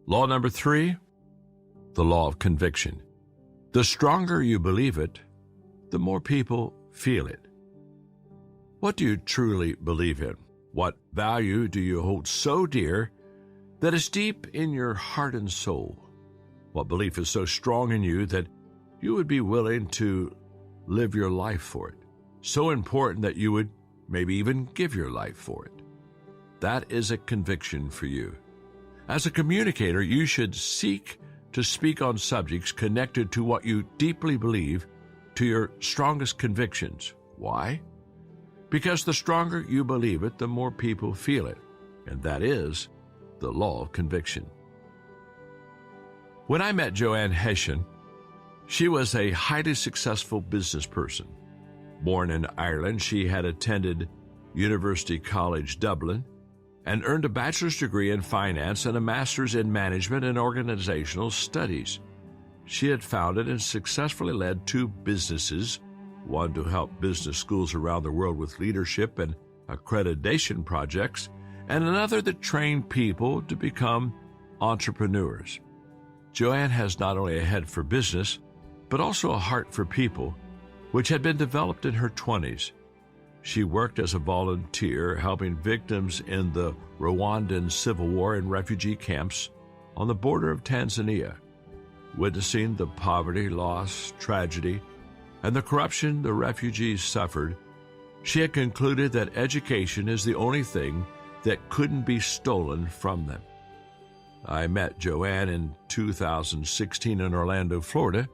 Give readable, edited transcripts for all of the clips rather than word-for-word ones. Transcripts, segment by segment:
Law number 3, the law of conviction. The stronger you believe it, the more people feel it. What do you truly believe in? What value do you hold so dear that is deep in your heart and soul? What belief is so strong in you that you would be willing to live your life for it? So important that you would maybe even give your life for it. That is a conviction for you. As a communicator, you should seek to speak on subjects connected to what you deeply believe, to your strongest convictions. Why? Because the stronger you believe it, the more people feel it. And that is the law of conviction. When I met Joanne Hession, she was a highly successful business person. Born in Ireland, she had attended University College Dublin and earned a bachelor's degree in finance and a master's in management and organizational studies. She had founded and successfully led 2 businesses, one to help business schools around the world with leadership and accreditation projects, and another that trained people to become entrepreneurs. Joanne has not only a head for business, but also a heart for people, which had been developed in her 20s. She worked as a volunteer helping victims in the Rwandan civil war in refugee camps on the border of Tanzania, witnessing the poverty, loss, tragedy, and the corruption the refugees suffered. She had concluded that education is the only thing that couldn't be stolen from them. I met Joanne in 2016 in Orlando, Florida,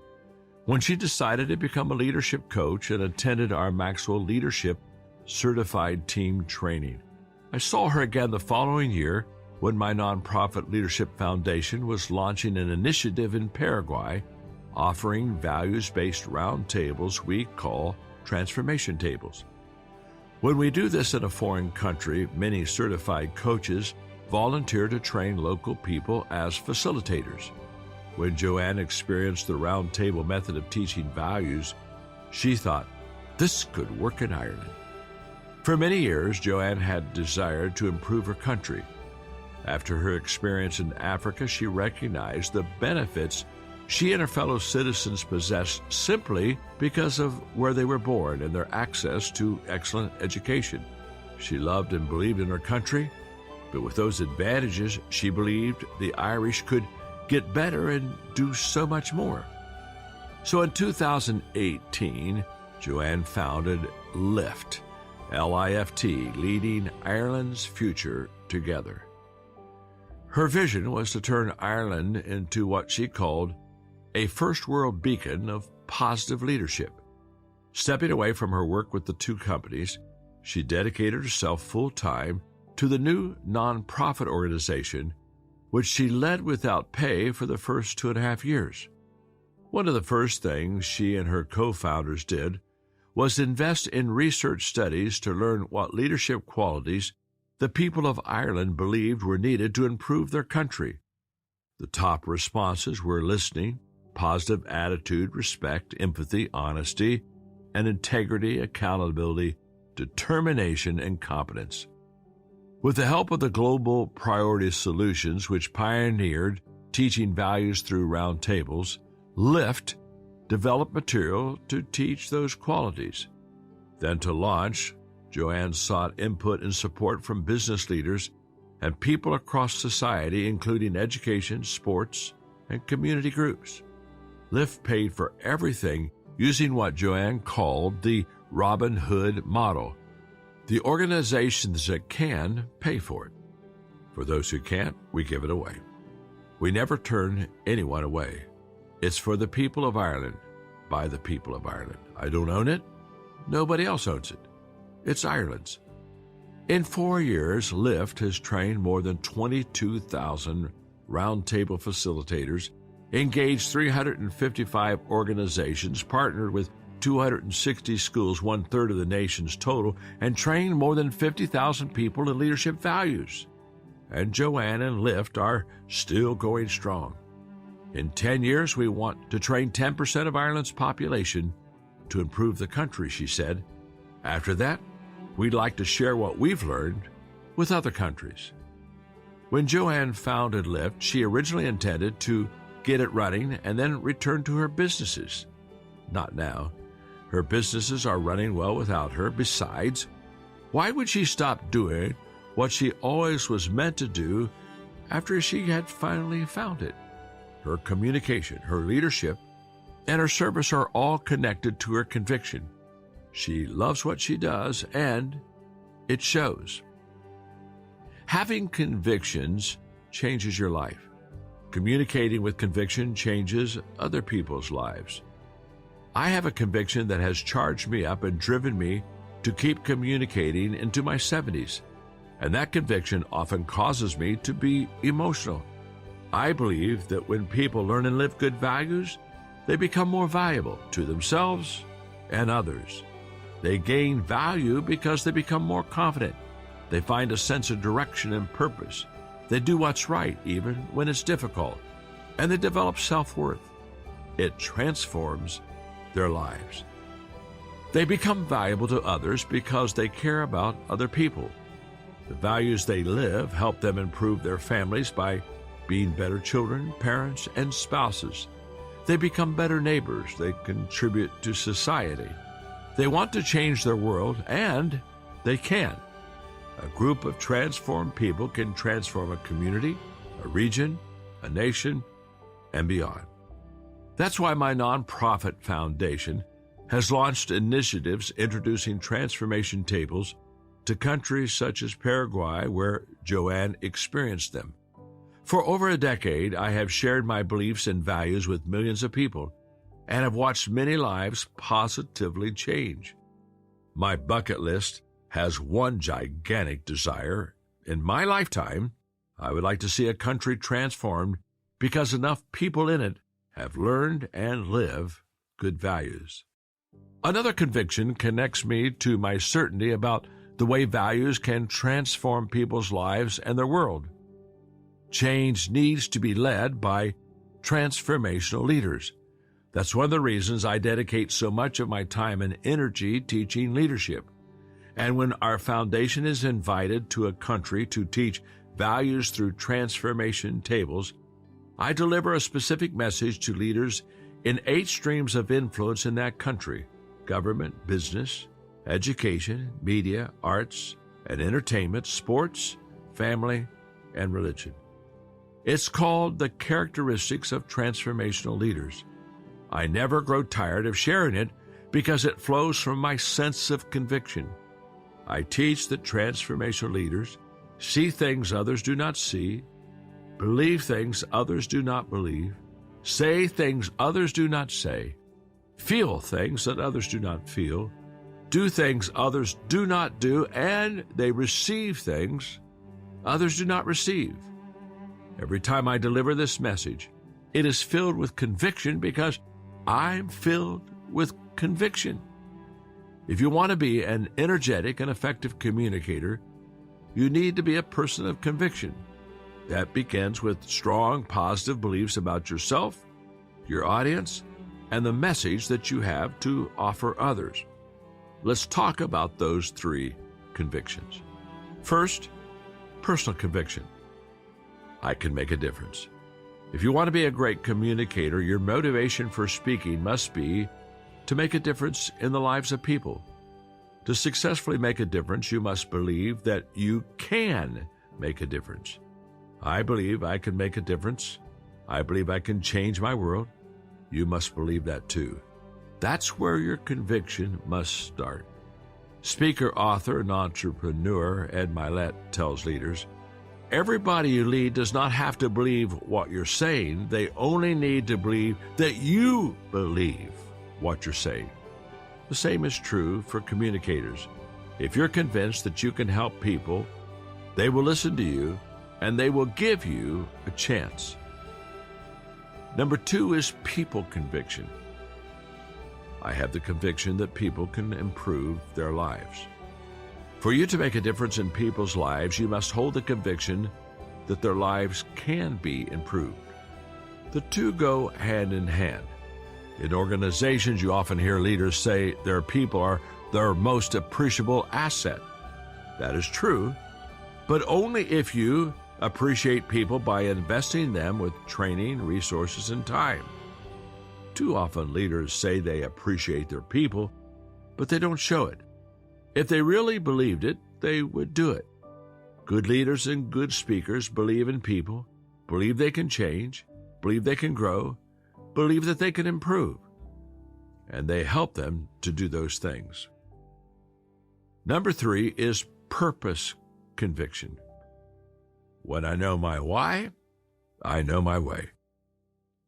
when she decided to become a leadership coach and attended our Maxwell Leadership Certified Team Training. I saw her again the following year when my nonprofit Leadership Foundation was launching an initiative in Paraguay offering values-based roundtables we call transformation tables. When we do this in a foreign country, many certified coaches volunteer to train local people as facilitators. When Joanne experienced the roundtable method of teaching values, she thought, this could work in Ireland. For many years, Joanne had desired to improve her country. After her experience in Africa, she recognized the benefits she and her fellow citizens possessed simply because of where they were born and their access to excellent education. She loved and believed in her country, but with those advantages, she believed the Irish could get better and do so much more. So in 2018, Joanne founded LIFT, L-I-F-T, Leading Ireland's Future Together. Her vision was to turn Ireland into what she called a first world beacon of positive leadership. Stepping away from her work with the 2 companies, she dedicated herself full-time to the new nonprofit organization, which she led without pay for the first 2.5 years. One of the first things she and her co-founders did was invest in research studies to learn what leadership qualities the people of Ireland believed were needed to improve their country. The top responses were listening, positive attitude, respect, empathy, honesty, and integrity, accountability, determination, and competence. With the help of the Global Priority Solutions, which pioneered teaching values through roundtables, LIFT developed material to teach those qualities. Then to launch, Joanne sought input and support from business leaders and people across society, including education, sports, and community groups. LIFT paid for everything using what Joanne called the Robin Hood model. The organizations that can pay for it. For those who can't, we give it away. We never turn anyone away. It's for the people of Ireland, by the people of Ireland. I don't own it. Nobody else owns it. It's Ireland's. In 4 years, LIFT has trained more than 22,000 roundtable facilitators, engaged 355 organizations, partnered with 260 schools, 1/3 of the nation's total, and trained more than 50,000 people in leadership values. And Joanne and LIFT are still going strong. In 10 years, we want to train 10% of Ireland's population to improve the country, she said. After that, we'd like to share what we've learned with other countries. When Joanne founded Lyft, she originally intended to get it running and then return to her businesses. Not now. Her businesses are running well without her. Besides, why would she stop doing what she always was meant to do after she had finally found it? Her communication, her leadership, and her service are all connected to her conviction. She loves what she does, and it shows. Having convictions changes your life. Communicating with conviction changes other people's lives. I have a conviction that has charged me up and driven me to keep communicating into my 70s, and that conviction often causes me to be emotional. I believe that when people learn and live good values, they become more valuable to themselves and others. They gain value because they become more confident. They find a sense of direction and purpose. They do what's right even when it's difficult, and they develop self-worth. It transforms their lives. They become valuable to others because they care about other people. The values they live help them improve their families by being better children, parents, and spouses. They become better neighbors. They contribute to society. They want to change their world, and they can. A group of transformed people can transform a community, a region, a nation, and beyond. That's why my nonprofit foundation has launched initiatives introducing transformation tables to countries such as Paraguay, where Joanne experienced them. For over a decade, I have shared my beliefs and values with millions of people and have watched many lives positively change. My bucket list has one gigantic desire. In my lifetime, I would like to see a country transformed because enough people in it have learned and live good values. Another conviction connects me to my certainty about the way values can transform people's lives and their world. Change needs to be led by transformational leaders. That's one of the reasons I dedicate so much of my time and energy teaching leadership. And when our foundation is invited to a country to teach values through transformation tables, I deliver a specific message to leaders in 8 streams of influence in that country: government, business, education, media, arts, and entertainment, sports, family, and religion. It's called the characteristics of transformational leaders. I never grow tired of sharing it because it flows from my sense of conviction. I teach that transformational leaders see things others do not see, believe things others do not believe, say things others do not say, feel things that others do not feel, do things others do not do, and they receive things others do not receive. Every time I deliver this message, it is filled with conviction because I'm filled with conviction. If you want to be an energetic and effective communicator, you need to be a person of conviction. That begins with strong, positive beliefs about yourself, your audience, and the message that you have to offer others. Let's talk about those 3 convictions. First, personal conviction. I can make a difference. If you want to be a great communicator, your motivation for speaking must be to make a difference in the lives of people. To successfully make a difference, you must believe that you can make a difference. I believe I can make a difference. I believe I can change my world. You must believe that too. That's where your conviction must start. Speaker, author, and entrepreneur Ed Milet tells leaders, everybody you lead does not have to believe what you're saying. They only need to believe that you believe what you're saying. The same is true for communicators. If you're convinced that you can help people, they will listen to you and they will give you a chance. Number 2 is people conviction. I have the conviction that people can improve their lives. For you to make a difference in people's lives, you must hold the conviction that their lives can be improved. The 2 go hand in hand. In organizations, you often hear leaders say their people are their most appreciable asset. That is true, but only if you Appreciate people by investing them with training, resources, and time. Too often leaders say they appreciate their people, but they don't show it. If they really believed it, they would do it. Good leaders and good speakers believe in people, believe they can change, believe they can grow, believe that they can improve, and they help them to do those things. Number 3 is purpose conviction. When I know my why, I know my way.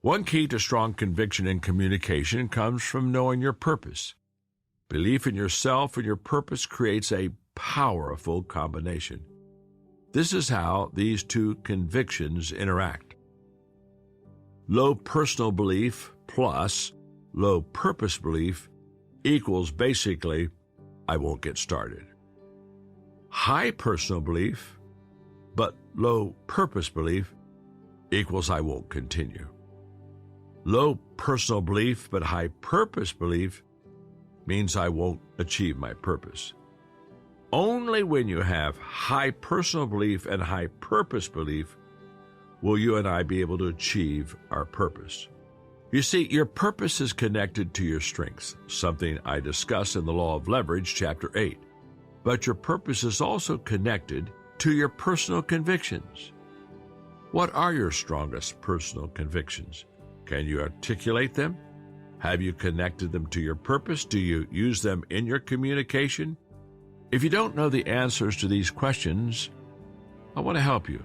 One key to strong conviction in communication comes from knowing your purpose. Belief in yourself and your purpose creates a powerful combination. This is how these two convictions interact. Low personal belief plus low purpose belief equals basically, I won't get started. High personal belief but low purpose belief equals I won't continue. Low personal belief but high purpose belief means I won't achieve my purpose. Only when you have high personal belief and high purpose belief will you and I be able to achieve our purpose. You see, your purpose is connected to your strengths, something I discuss in the Law of Leverage, Chapter 8. But your purpose is also connected to your personal convictions. What are your strongest personal convictions? Can you articulate them? Have you connected them to your purpose? Do you use them in your communication? If you don't know the answers to these questions, I want to help you.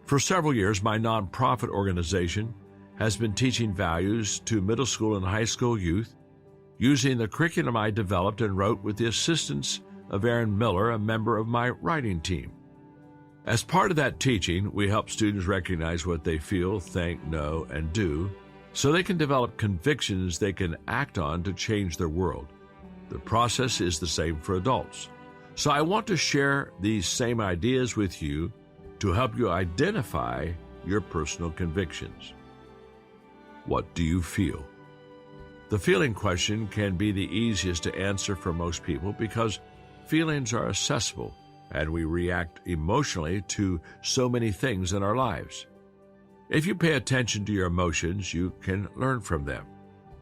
For several years, my nonprofit organization has been teaching values to middle school and high school youth using the curriculum I developed and wrote with the assistance of Aaron Miller, a member of my writing team. As part of that teaching, we help students recognize what they feel, think, know, and do so they can develop convictions they can act on to change their world. The process is the same for adults. So I want to share these same ideas with you to help you identify your personal convictions. What do you feel? The feeling question can be the easiest to answer for most people because feelings are accessible and we react emotionally to so many things in our lives. If you pay attention to your emotions, you can learn from them.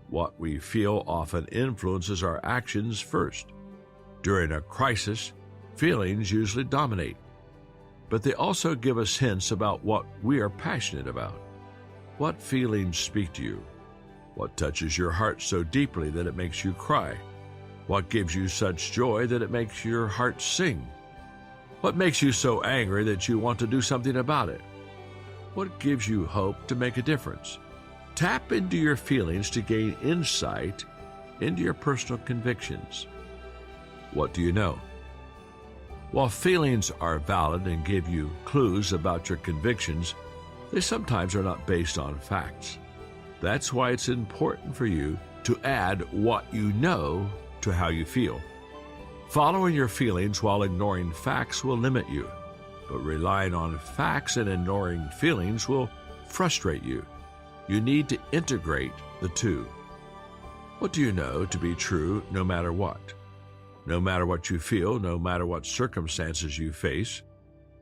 What we feel often influences our actions first. During a crisis, feelings usually dominate, but they also give us hints about what we are passionate about. What feelings speak to you? What touches your heart so deeply that it makes you cry? What gives you such joy that it makes your heart sing? What makes you so angry that you want to do something about it? What gives you hope to make a difference? Tap into your feelings to gain insight into your personal convictions. What do you know? While feelings are valid and give you clues about your convictions, they sometimes are not based on facts. That's why it's important for you to add what you know to how you feel. Following your feelings while ignoring facts will limit you, but relying on facts and ignoring feelings will frustrate you. You need to integrate the two. What do you know to be true no matter what? No matter what you feel, no matter what circumstances you face,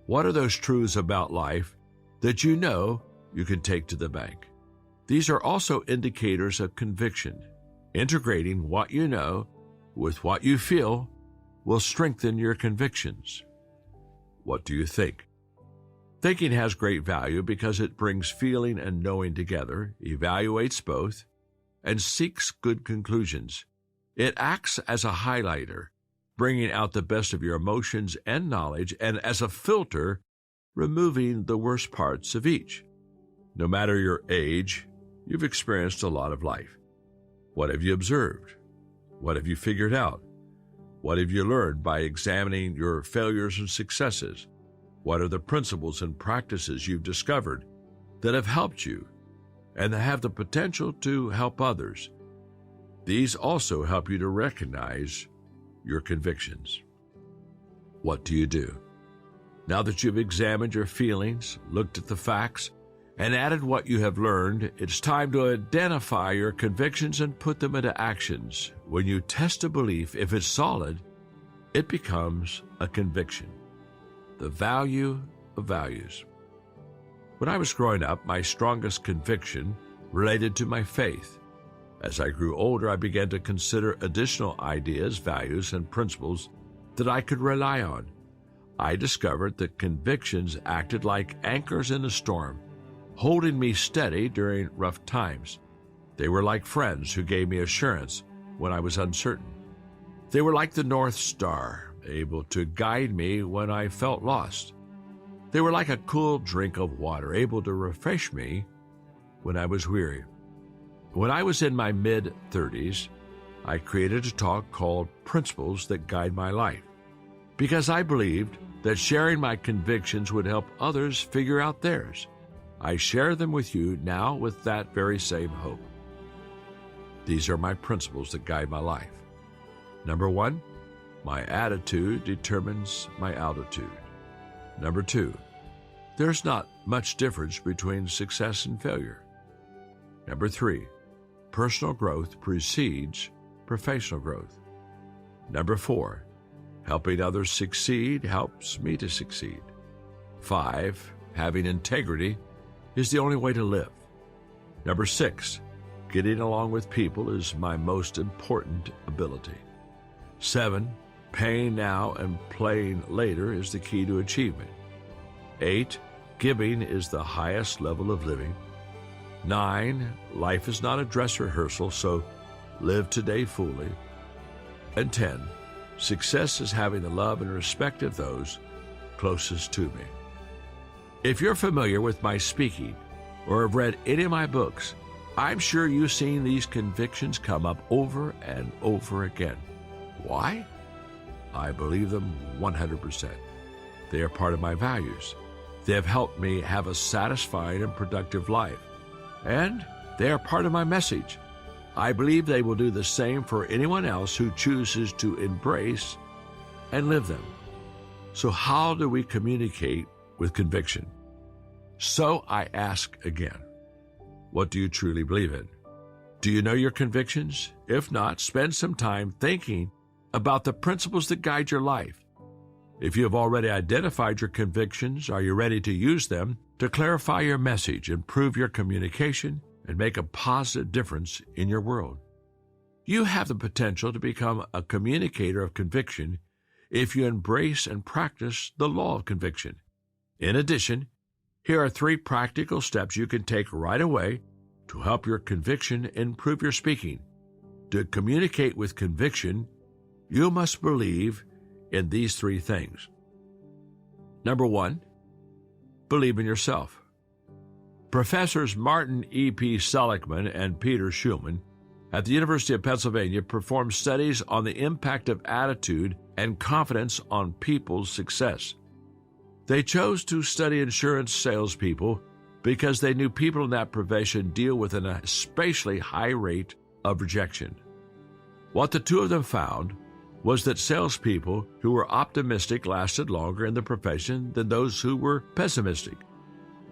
what are those truths about life that you know you can take to the bank? These are also indicators of conviction. Integrating what you know with what you feel will strengthen your convictions. What do you think? Thinking has great value because it brings feeling and knowing together, evaluates both, and seeks good conclusions. It acts as a highlighter, bringing out the best of your emotions and knowledge, and as a filter, removing the worst parts of each. No matter your age, you've experienced a lot of life. What have you observed? What have you figured out? What have you learned by examining your failures and successes? What are the principles and practices you've discovered that have helped you and that have the potential to help others? These also help you to recognize your convictions. What do you do? Now that you've examined your feelings, looked at the facts, and added what you have learned, it's time to identify your convictions and put them into actions. When you test a belief, if it's solid, it becomes a conviction. The value of values. When I was growing up, my strongest conviction related to my faith. As I grew older, I began to consider additional ideas, values, and principles that I could rely on. I discovered that convictions acted like anchors in a storm, holding me steady during rough times. They were like friends who gave me assurance when I was uncertain. They were like the North Star, able to guide me when I felt lost. They were like a cool drink of water, able to refresh me when I was weary. When I was in my mid-30s, I created a talk called Principles That Guide My Life, because I believed that sharing my convictions would help others figure out theirs. I share them with you now with that very same hope. These are my principles that guide my life. Number 1, my attitude determines my altitude. Number 2, there's not much difference between success and failure. Number 3, personal growth precedes professional growth. Number 4, helping others succeed helps me to succeed. 5, having integrity is the only way to live. Number 6, getting along with people is my most important ability. 7, paying now and playing later is the key to achievement. 8, giving is the highest level of living. 9, life is not a dress rehearsal, so live today fully. And 10, success is having the love and respect of those closest to me. If you're familiar with my speaking or have read any of my books, I'm sure you've seen these convictions come up over and over again. Why? I believe them 100%. They are part of my values. They have helped me have a satisfying and productive life. And they are part of my message. I believe they will do the same for anyone else who chooses to embrace and live them. So how do we communicate with conviction? So I ask again, what do you truly believe in? Do you know your convictions? If not, spend some time thinking about the principles that guide your life. If you have already identified your convictions, are you ready to use them to clarify your message, improve your communication, and make a positive difference in your world? You have the potential to become a communicator of conviction if you embrace and practice the law of conviction. In addition, here are 3 practical steps you can take right away to help your conviction improve your speaking. To communicate with conviction, you must believe in these 3 things. Number 1, believe in yourself. Professors Martin E.P. Seligman and Peter Schulman at the University of Pennsylvania performed studies on the impact of attitude and confidence on people's success. They chose to study insurance salespeople because they knew people in that profession deal with an especially high rate of rejection. What the 2 of them found was that salespeople who were optimistic lasted longer in the profession than those who were pessimistic.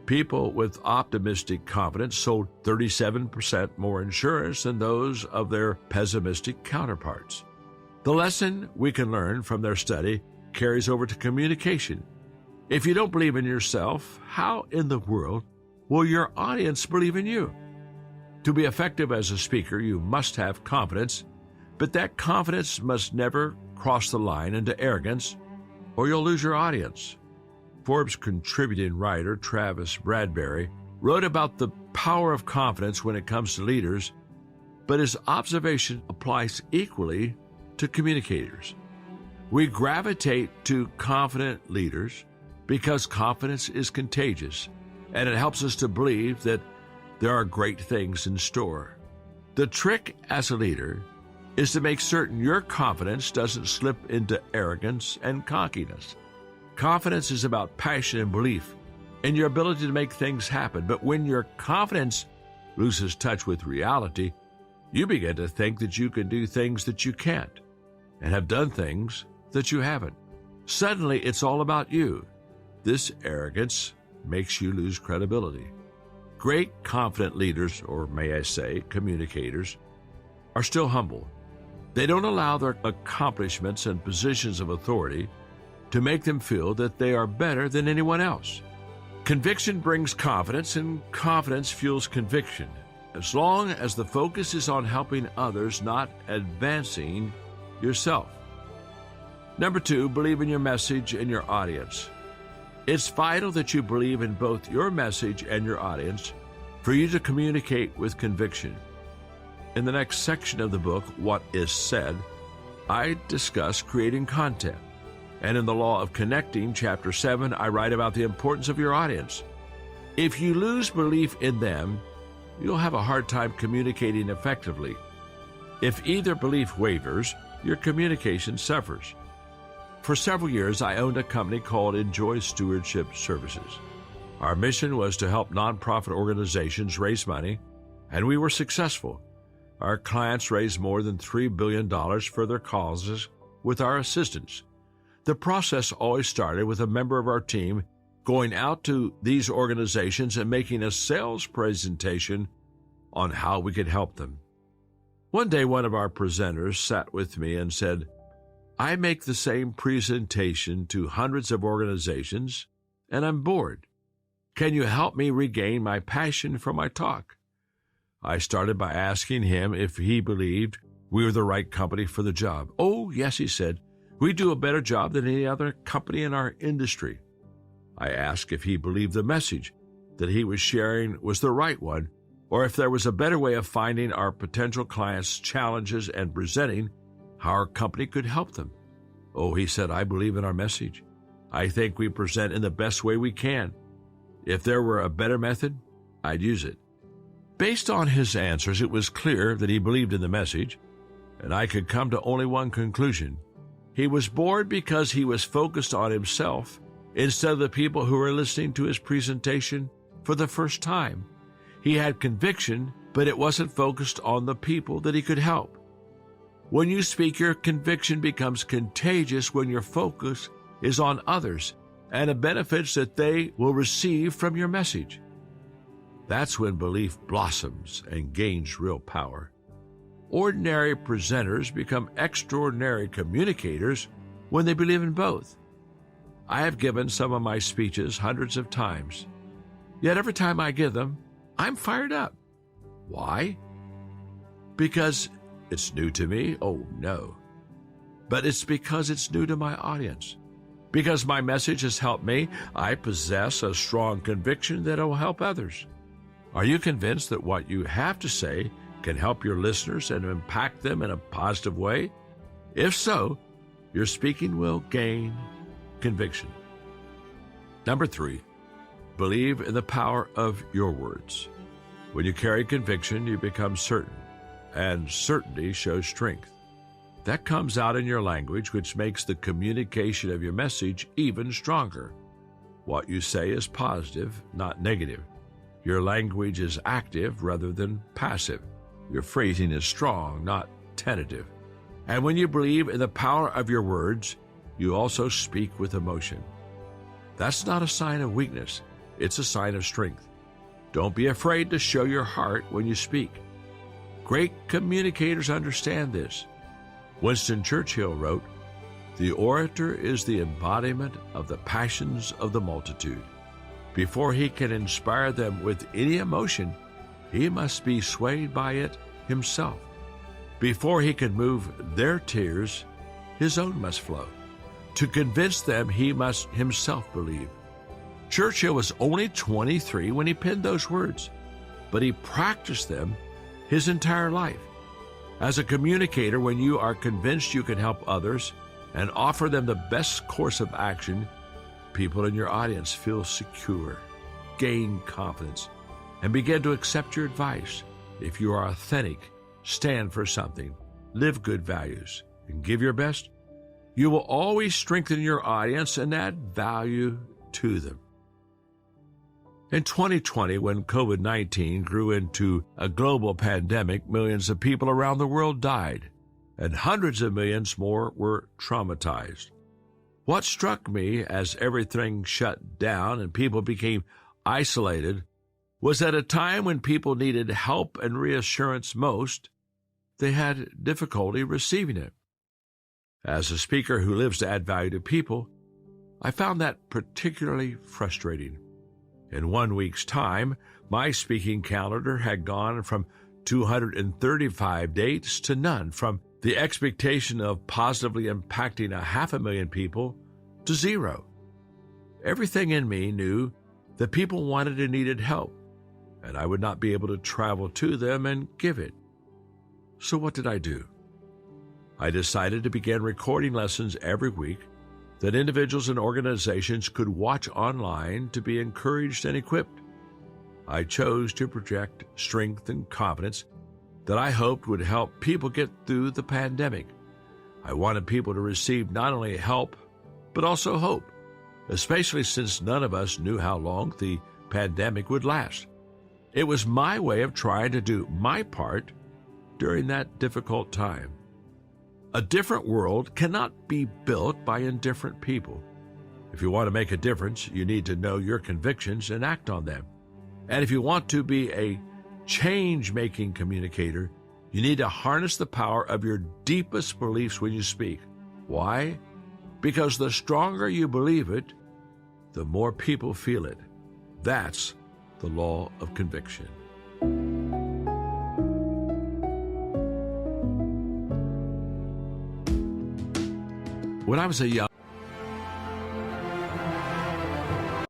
People with optimistic confidence sold 37% more insurance than those of their pessimistic counterparts. The lesson we can learn from their study carries over to communication. If you don't believe in yourself, how in the world will your audience believe in you? To be effective as a speaker, you must have confidence, but that confidence must never cross the line into arrogance, or you'll lose your audience. Forbes contributing writer Travis Bradberry wrote about the power of confidence when it comes to leaders, but his observation applies equally to communicators. We gravitate to confident leaders because confidence is contagious, and it helps us to believe that there are great things in store. The trick as a leader is to make certain your confidence doesn't slip into arrogance and cockiness. Confidence is about passion and belief in your ability to make things happen, but when your confidence loses touch with reality, you begin to think that you can do things that you can't and have done things that you haven't. Suddenly, it's all about you. This arrogance makes you lose credibility. Great confident leaders, or may I say communicators, are still humble. They don't allow their accomplishments and positions of authority to make them feel that they are better than anyone else. Conviction brings confidence, and confidence fuels conviction, as long as the focus is on helping others, not advancing yourself. Number 2, believe in your message and your audience. It's vital that you believe in both your message and your audience for you to communicate with conviction. In the next section of the book, What is Said, I discuss creating content. And in the Law of Connecting, Chapter 7, I write about the importance of your audience. If you lose belief in them, you'll have a hard time communicating effectively. If either belief wavers, your communication suffers. For several years, I owned a company called Enjoy Stewardship Services. Our mission was to help nonprofit organizations raise money, and we were successful. Our clients raised more than $3 billion for their causes with our assistance. The process always started with a member of our team going out to these organizations and making a sales presentation on how we could help them. One day, one of our presenters sat with me and said, "I make the same presentation to hundreds of organizations, and I'm bored. Can you help me regain my passion for my talk?" I started by asking him if he believed we were the right company for the job. "Oh, yes," he said. "We do a better job than any other company in our industry." I asked if he believed the message that he was sharing was the right one, or if there was a better way of finding our potential clients' challenges and presenting how our company could help them. "Oh," he said, "I believe in our message. I think we present in the best way we can. If there were a better method, I'd use it." Based on his answers, it was clear that he believed in the message, and I could come to only one conclusion. He was bored because he was focused on himself instead of the people who were listening to his presentation for the first time. He had conviction, but it wasn't focused on the people that he could help. When you speak, your conviction becomes contagious when your focus is on others and the benefits that they will receive from your message. That's when belief blossoms and gains real power. Ordinary presenters become extraordinary communicators when they believe in both. I have given some of my speeches hundreds of times, yet every time I give them, I'm fired up. Why? Because it's new to me? Oh, no. But it's because it's new to my audience. Because my message has helped me, I possess a strong conviction that it will help others. Are you convinced that what you have to say can help your listeners and impact them in a positive way? If so, your speaking will gain conviction. Number 3, believe in the power of your words. When you carry conviction, you become certain, and certainty shows strength. That comes out in your language, which makes the communication of your message even stronger. What you say is positive, not negative. Your language is active rather than passive. Your phrasing is strong, not tentative. And when you believe in the power of your words, you also speak with emotion. That's not a sign of weakness. It's a sign of strength. Don't be afraid to show your heart when you speak. Great communicators understand this. Winston Churchill wrote, "The orator is the embodiment of the passions of the multitude. Before he can inspire them with any emotion, he must be swayed by it himself. Before he can move their tears, his own must flow. To convince them, he must himself believe." Churchill was only 23 when he penned those words, but he practiced them his entire life. As a communicator, when you are convinced you can help others and offer them the best course of action, people in your audience feel secure, gain confidence, and begin to accept your advice. If you are authentic, stand for something, live good values, and give your best, you will always strengthen your audience and add value to them. In 2020, when COVID-19 grew into a global pandemic, millions of people around the world died, and hundreds of millions more were traumatized. What struck me as everything shut down and people became isolated was at a time when people needed help and reassurance most, they had difficulty receiving it. As a speaker who lives to add value to people, I found that particularly frustrating. In 1 week's time, my speaking calendar had gone from 235 dates to none, from the expectation of positively impacting 500,000 people to zero. Everything in me knew that people wanted and needed help, and I would not be able to travel to them and give it. So what did I do? I decided to begin recording lessons every week that individuals and organizations could watch online to be encouraged and equipped. I chose to project strength and confidence that I hoped would help people get through the pandemic. I wanted people to receive not only help, but also hope, especially since none of us knew how long the pandemic would last. It was my way of trying to do my part during that difficult time. A different world cannot be built by indifferent people. If you want to make a difference, you need to know your convictions and act on them. And if you want to be a change-making communicator, you need to harness the power of your deepest beliefs when you speak. Why? Because the stronger you believe it, the more people feel it. That's the law of conviction. When I was a young